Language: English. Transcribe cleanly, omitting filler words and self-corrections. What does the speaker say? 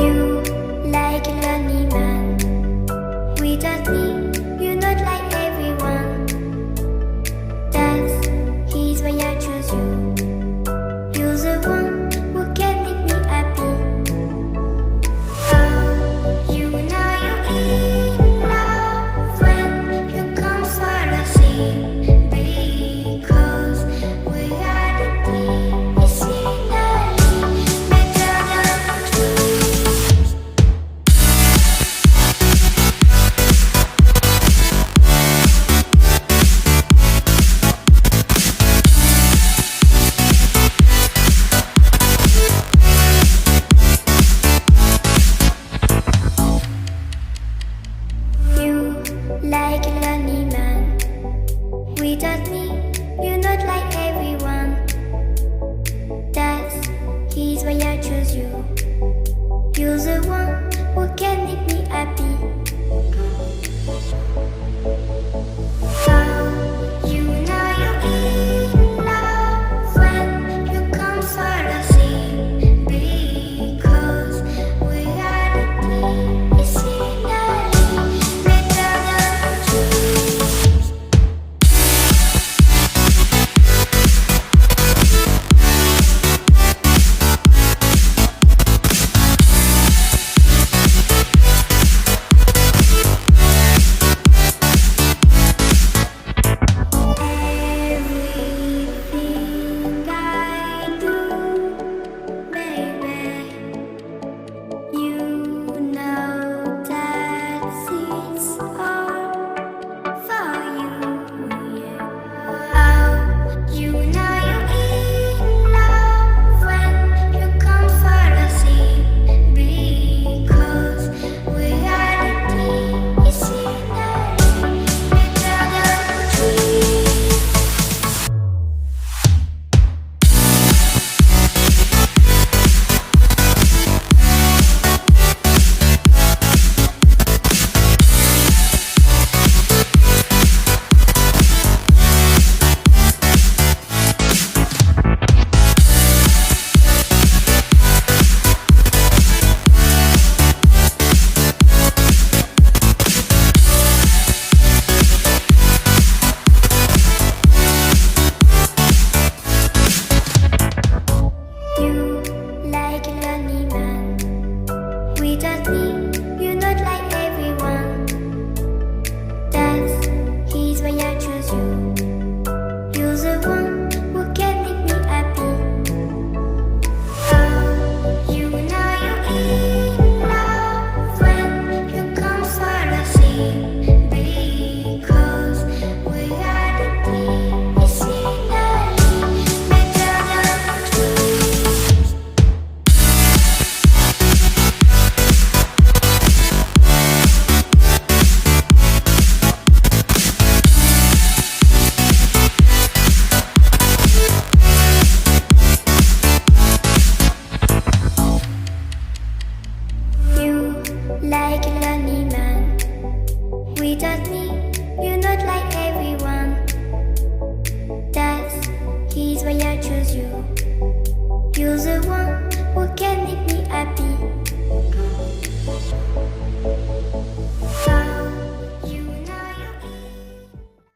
You like a lonely man. Without me, you're not like everyone. That's his why I choose you. You're the one who can make me happy. Oh, you know you're in love when you come for the sea. Because reality is finally better than dreams. You like a lonely man. Without me, you're not like everyone. That's his why I choose you. You're the one who can make me happy. Oh, you know you're in love when you come for the sea. Because reality is finally better than dreams. Everything I do, baby, you know that it's all for you. Yeah. Oh, you know you're in love when you come for the sea. Because reality is finally better than dreams. You like a lonely man. Without me, you're not like everyone. That's his why I choose you. You're the one who can make me happy. Oh, you know you're in love when you come for the sea. Because reality is finally better than dreams. You like a lonely man. Without me, you're not like everyone. That's his why I choose you. You're the one who can make me